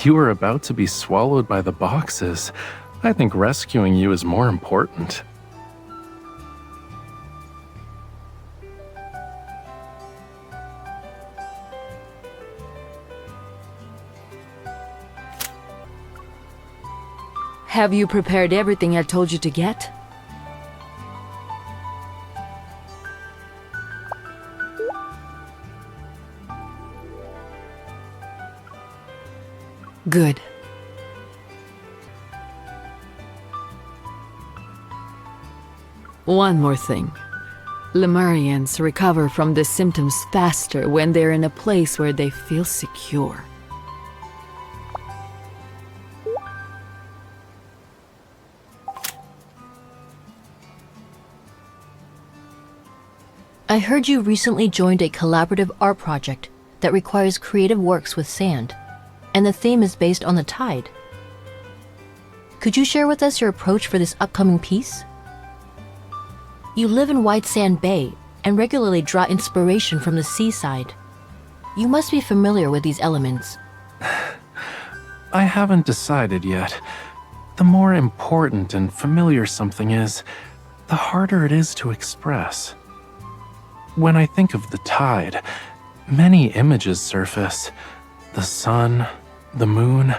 You were about to be swallowed by the boxes. I think rescuing you is more important. Have you prepared everything I told you to get? Good. One more thing. Lemurians recover from the symptoms faster when they're in a place where they feel secure. I heard you recently joined a collaborative art project that requires creative works with sand, and the theme is based on the tide. Could you share with us your approach for this upcoming piece? You live in White Sand Bay and regularly draw inspiration from the seaside. You must be familiar with these elements. I haven't decided yet. The more important and familiar something is, the harder it is to express. When I think of the tide, many images surface. The sun, the moon,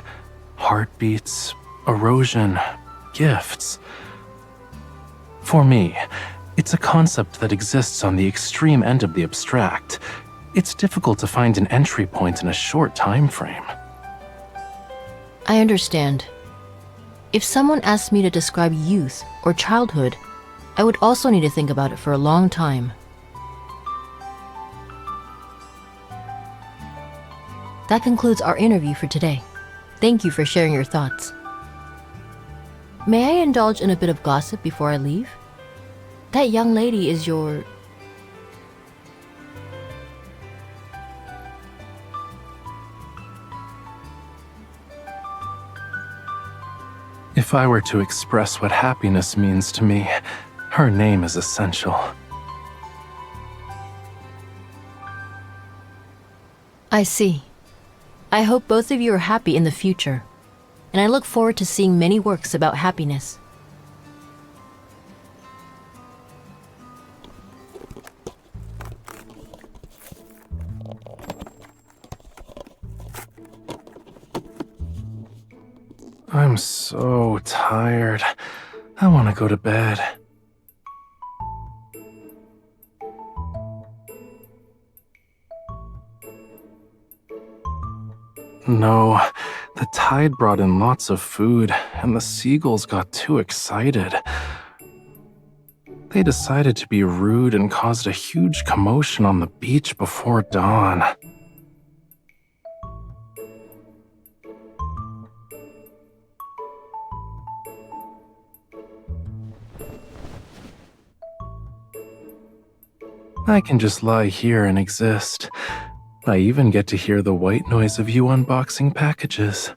heartbeats, erosion, gifts. For me, it's a concept that exists on the extreme end of the abstract. It's difficult to find an entry point in a short time frame. I understand. If someone asked me to describe youth or childhood, I would also need to think about it for a long time. That concludes our interview for today. Thank you for sharing your thoughts. May I indulge in a bit of gossip before I leave? That young lady is your... If I were to express what happiness means to me, her name is essential. I see. I hope both of you are happy in the future, and I look forward to seeing many works about happiness. I'm so tired. I want to go to bed. No, the tide brought in lots of food, and the seagulls got too excited. They decided to be rude and caused a huge commotion on the beach before dawn. I can just lie here and exist. I even get to hear the white noise of you unboxing packages.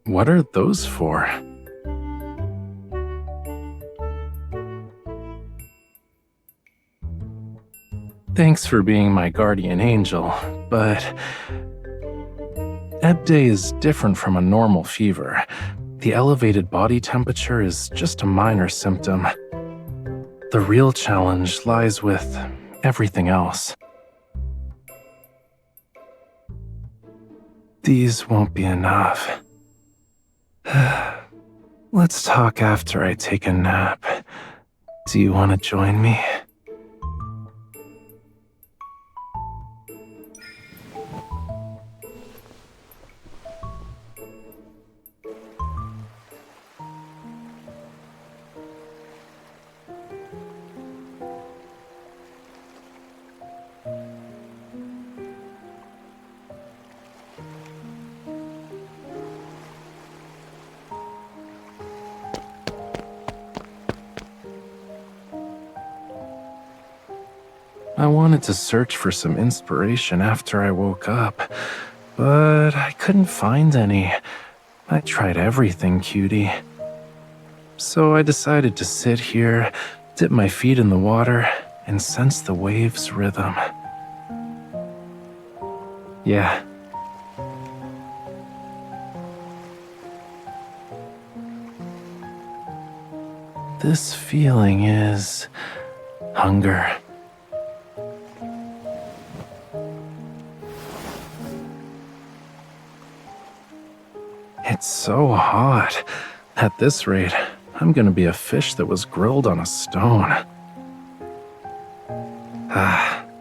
What are those for? Thanks for being my guardian angel, but Ebb Day is different from a normal fever. The elevated body temperature is just a minor symptom. The real challenge lies with everything else. These won't be enough. Let's talk after I take a nap. Do you want to join me? I wanted to search for some inspiration after I woke up, but I couldn't find any. I tried everything, cutie. So I decided to sit here, dip my feet in the water, and sense the waves' rhythm. Yeah. This feeling is hunger. It's so hot. At this rate, I'm gonna be a fish that was grilled on a stone.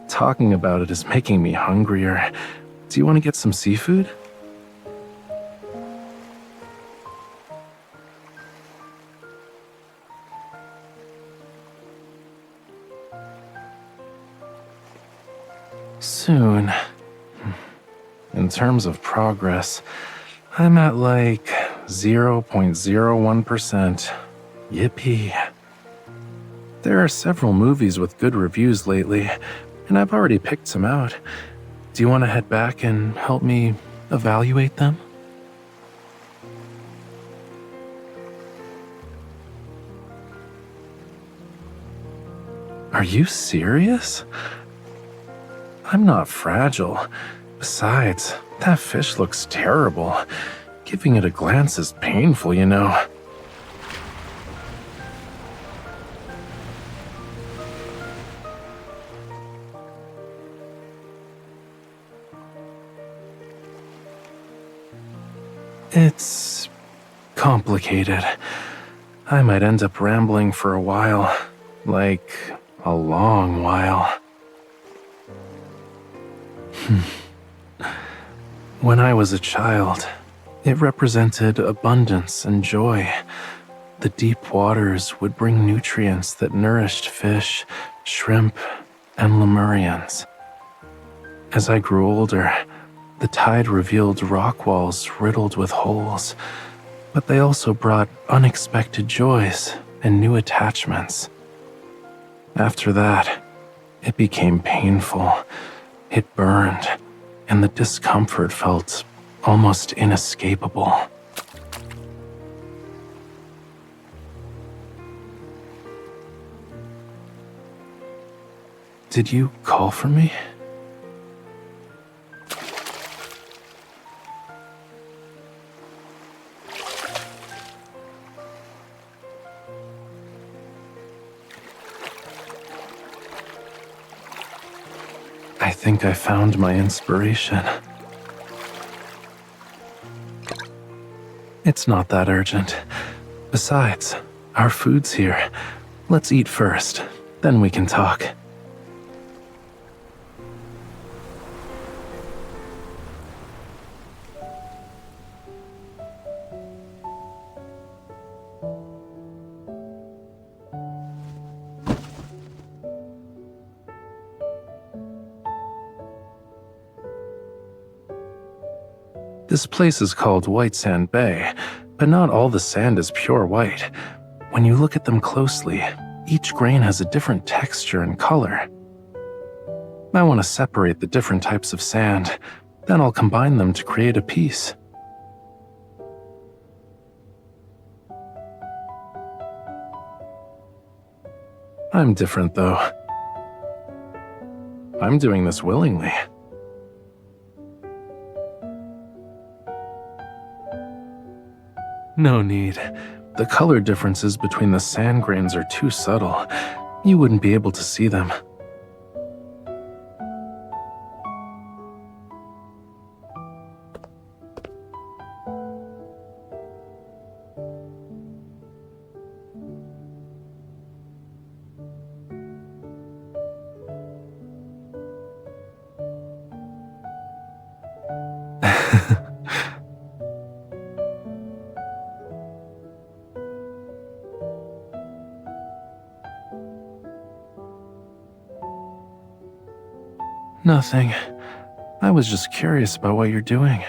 Talking about it is making me hungrier. Do you want to get some seafood? Soon. In terms of progress, I'm at like 0.01%. Yippee. There are several movies with good reviews lately, and I've already picked some out. Do you want to head back and help me evaluate them? Are you serious? I'm not fragile. Besides, that fish looks terrible. Giving it a glance is painful, you know. It's complicated. I might end up rambling for a while, like a long while. When I was a child, it represented abundance and joy. The deep waters would bring nutrients that nourished fish, shrimp, and lemurians. As I grew older, the tide revealed rock walls riddled with holes, but they also brought unexpected joys and new attachments. After that, it became painful. It burned, and the discomfort felt almost inescapable. Did you call for me? I think I found my inspiration. It's not that urgent. Besides, our food's here. Let's eat first, then we can talk. This place is called White Sand Bay, but not all the sand is pure white. When you look at them closely, each grain has a different texture and color. I want to separate the different types of sand, then I'll combine them to create a piece. I'm different, though. I'm doing this willingly. No need. The color differences between the sand grains are too subtle. You wouldn't be able to see them. Nothing. I was just curious about what you're doing.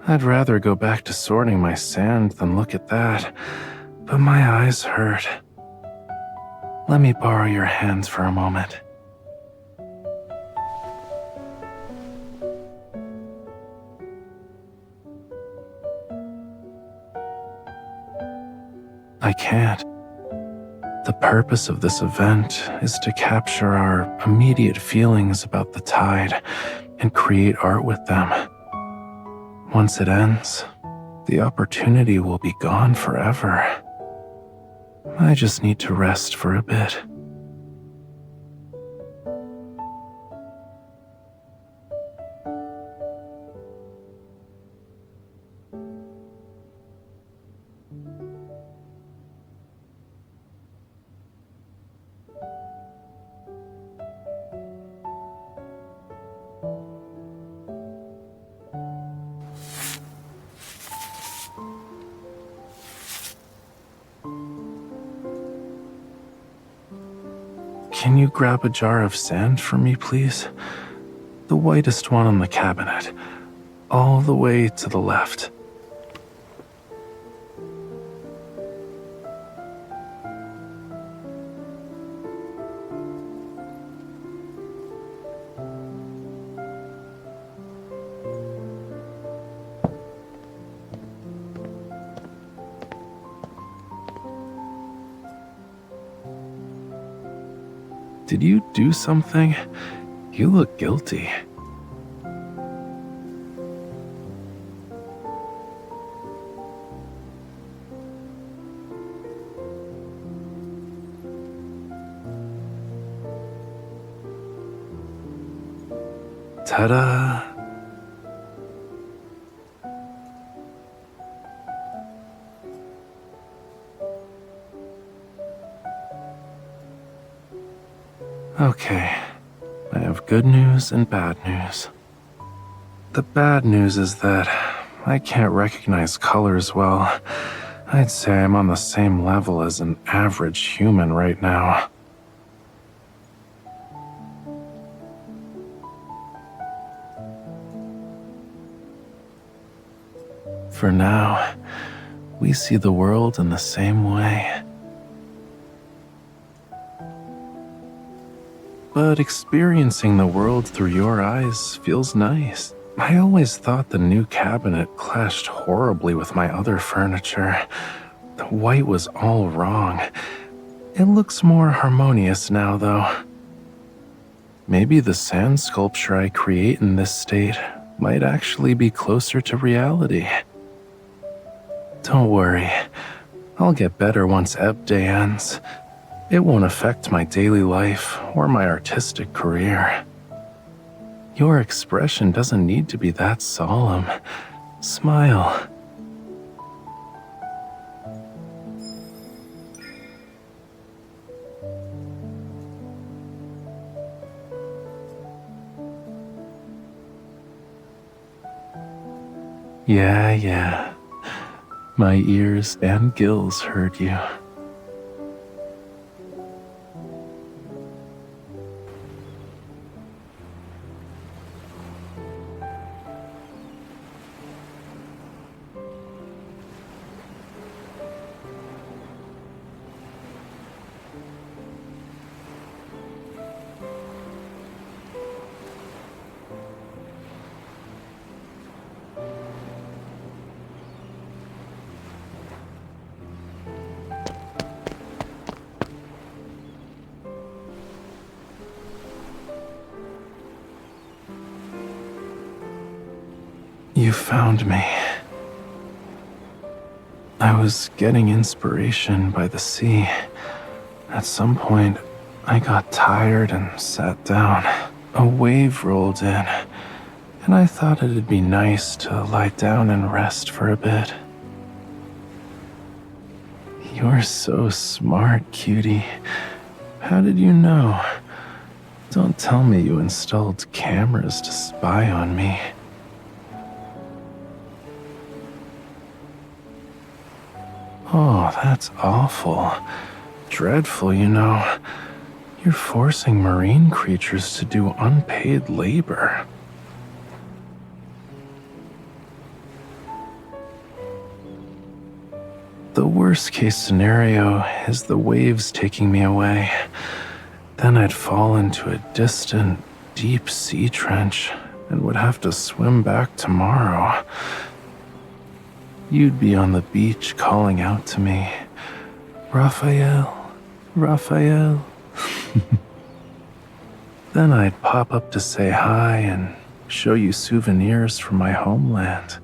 I'd rather go back to sorting my sand than look at that, but my eyes hurt. Let me borrow your hands for a moment. I can't. The purpose of this event is to capture our immediate feelings about the tide and create art with them. Once it ends, the opportunity will be gone forever. I just need to rest for a bit. Can you grab a jar of sand for me, please? The whitest one on the cabinet, all the way to the left. Did you do something? You look guilty. Ta-da! Okay, I have good news and bad news. The bad news is that I can't recognize colors well. I'd say I'm on the same level as an average human right now. For now, we see the world in the same way. But experiencing the world through your eyes feels nice. I always thought the new cabinet clashed horribly with my other furniture. The white was all wrong. It looks more harmonious now, though. Maybe the sand sculpture I create in this state might actually be closer to reality. Don't worry, I'll get better once Ebb Day ends. It won't affect my daily life or my artistic career. Your expression doesn't need to be that solemn. Smile. Yeah. My ears and gills heard you. You found me. I was getting inspiration by the sea. At some point, I got tired and sat down. A wave rolled in, and I thought it'd be nice to lie down and rest for a bit. You're so smart, cutie. How did you know? Don't tell me you installed cameras to spy on me. Oh, that's awful. Dreadful, you know. You're forcing marine creatures to do unpaid labor. The worst case scenario is the waves taking me away. Then I'd fall into a distant, deep sea trench and would have to swim back tomorrow. You'd be on the beach calling out to me, Raphael, Raphael. Then I'd pop up to say hi and show you souvenirs from my homeland.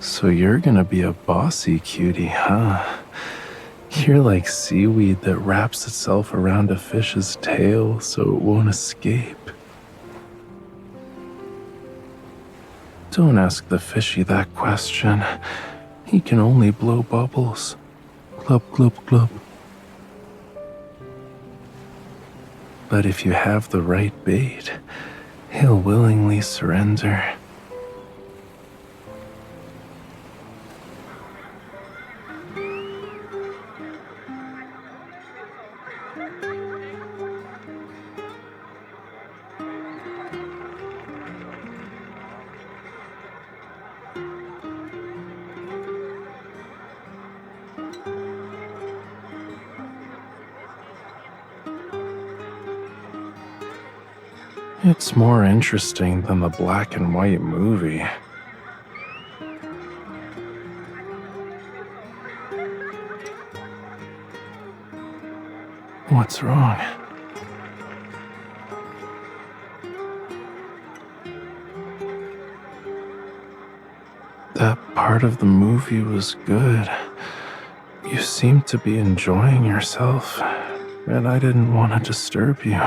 So you're gonna be a bossy cutie, huh? You're like seaweed that wraps itself around a fish's tail so it won't escape. Don't ask the fishy that question. He can only blow bubbles. Glub, glub, glub. But if you have the right bait, he'll willingly surrender. It's more interesting than the black and white movie. What's wrong? That part of the movie was good. You seemed to be enjoying yourself, and I didn't want to disturb you.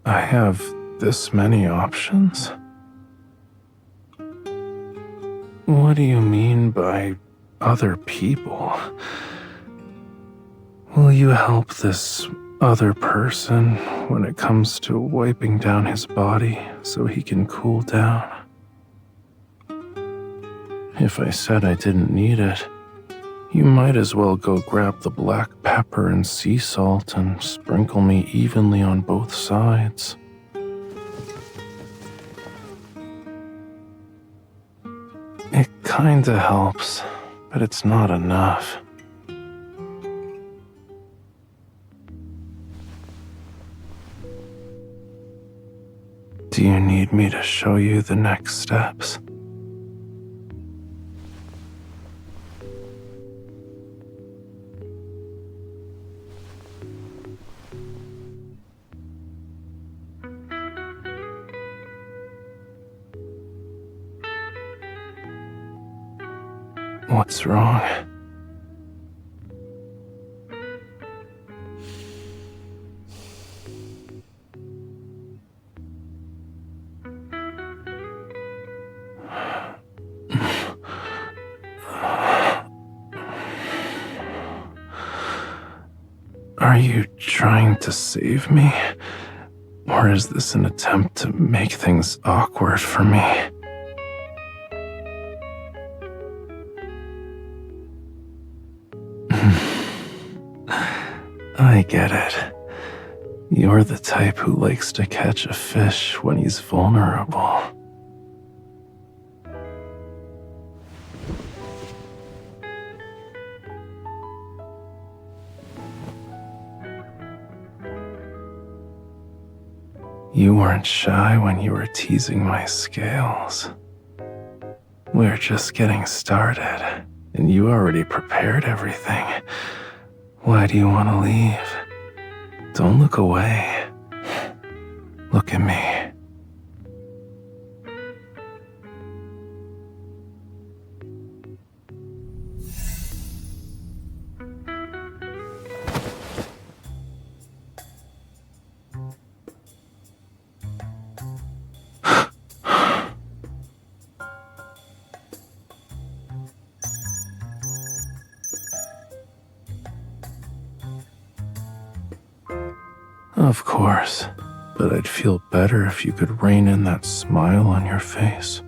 I have this many options? What do you mean by other people? Will you help this other person when it comes to wiping down his body so he can cool down? If I said I didn't need it, you might as well go grab the black pepper and sea salt and sprinkle me evenly on both sides. It kinda helps, but it's not enough. Do you need me to show you the next steps? What's wrong? Are you trying to save me? Or is this an attempt to make things awkward for me? I get it. You're the type who likes to catch a fish when he's vulnerable. You weren't shy when you were teasing my scales. We're just getting started, and you already prepared everything. Why do you want to leave? Don't look away. Look at me. Of course, but I'd feel better if you could rein in that smile on your face.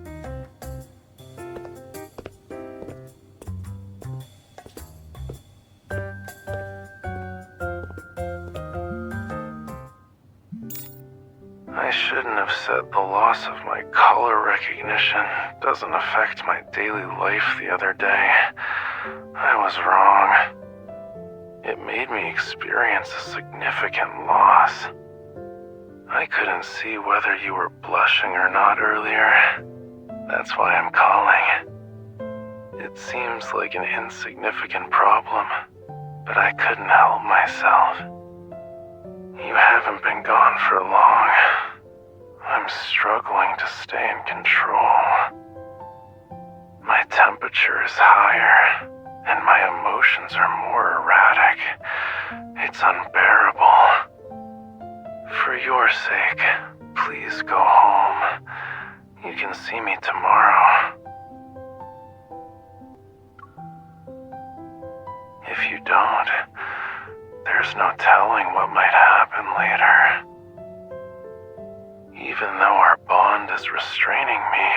shouldn't have said the loss of my color recognition doesn't affect my daily life the other day. I was wrong. It made me experience a significant loss. I couldn't see whether you were blushing or not earlier. That's why I'm calling. It seems like an insignificant problem, but I couldn't help myself. You haven't been gone for long. I'm struggling to stay in control. My temperature is higher, and my emotions are more erratic. It's unbearable. For your sake, please go home. You can see me tomorrow. If you don't, there's no telling what might happen later. Even though our bond is restraining me,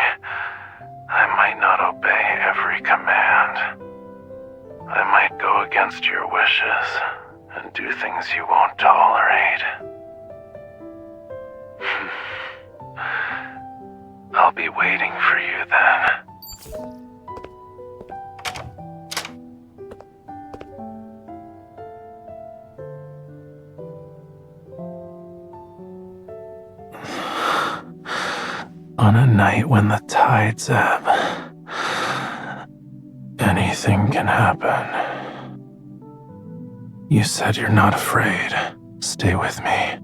I might not obey every command. I might go against your wishes and do things you won't tolerate. I'll be waiting for you then. On a night when the tides ebb, anything can happen. You said you're not afraid. Stay with me.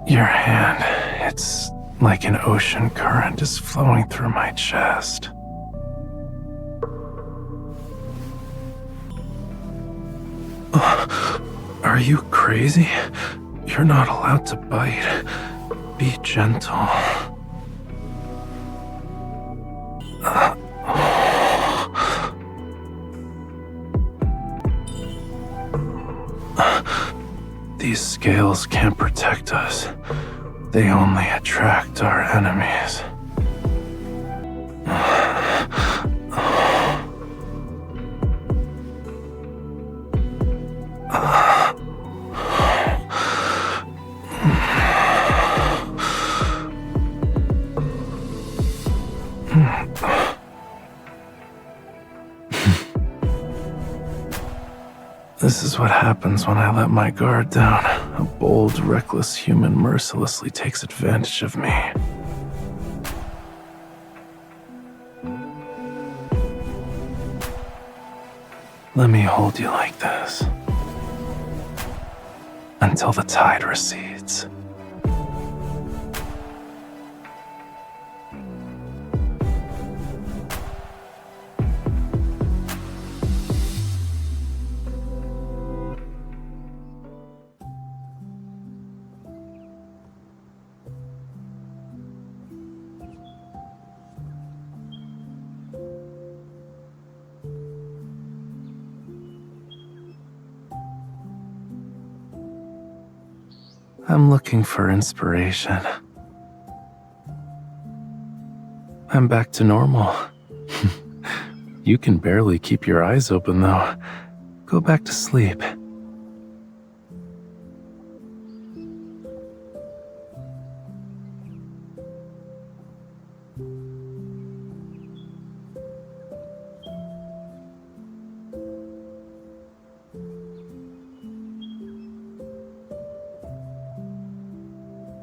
Your hand, it's like an ocean current is flowing through my chest. Are you crazy? You're not allowed to bite. Be gentle. These scales can't protect us. They only attract our enemies. This is what happens when I let my guard down. A bold, reckless human mercilessly takes advantage of me. Let me hold you like this until the tide recedes. I'm looking for inspiration. I'm back to normal. You can barely keep your eyes open, though. Go back to sleep.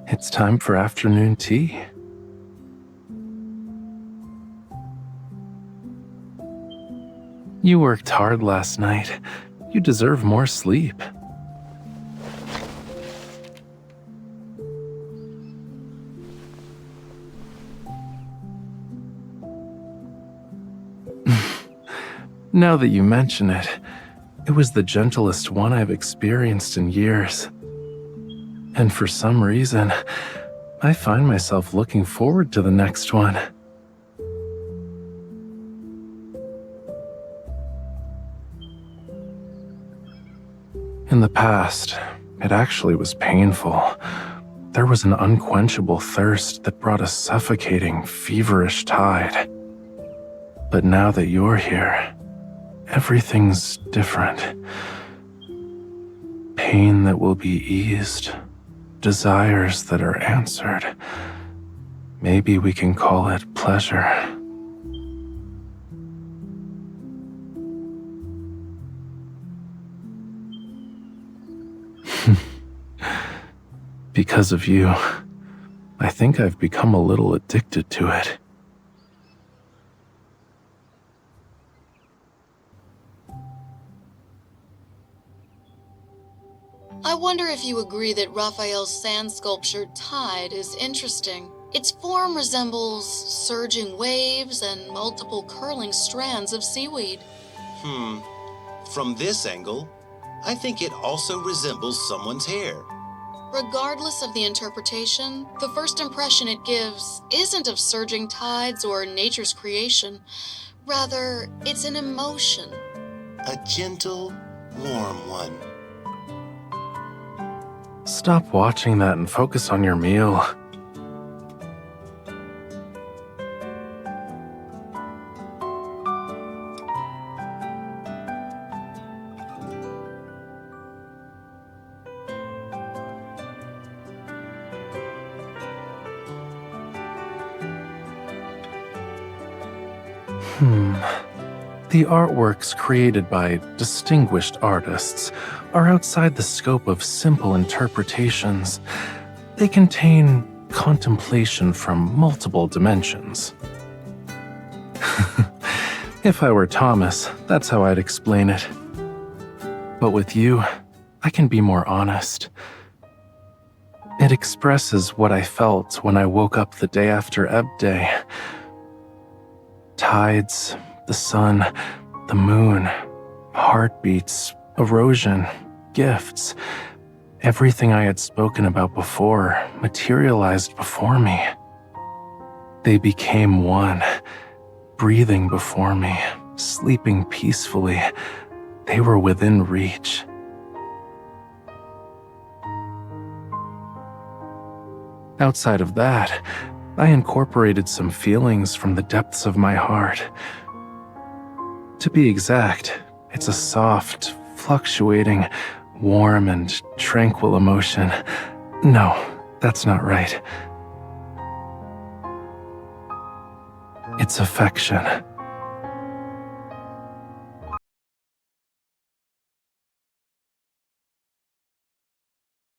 It's time for afternoon tea. You worked hard last night. You deserve more sleep. Now that you mention it, it was the gentlest one I've experienced in years. And for some reason, I find myself looking forward to the next one. In the past, it actually was painful. There was an unquenchable thirst that brought a suffocating, feverish tide. But now that you're here, everything's different. Pain that will be eased, desires that are answered. Maybe we can call it pleasure. Because of you, I think I've become a little addicted to it. I wonder if you agree that Raphael's sand sculpture Tide is interesting. Its form resembles surging waves and multiple curling strands of seaweed. From this angle, I think it also resembles someone's hair. Regardless of the interpretation, the first impression it gives isn't of surging tides or nature's creation. Rather, it's an emotion. A gentle, warm one. Stop watching that and focus on your meal. The artworks created by distinguished artists are outside the scope of simple interpretations. They contain contemplation from multiple dimensions. If I were Thomas, that's how I'd explain it. But with you, I can be more honest. It expresses what I felt when I woke up the day after Ebb Day. Tides, the sun, the moon, heartbeats, erosion, gifts. Everything I had spoken about before materialized before me. They became one, breathing before me, sleeping peacefully. They were within reach. Outside of that, I incorporated some feelings from the depths of my heart. To be exact, it's a soft, fluctuating, warm and tranquil emotion. No, that's not right. It's affection.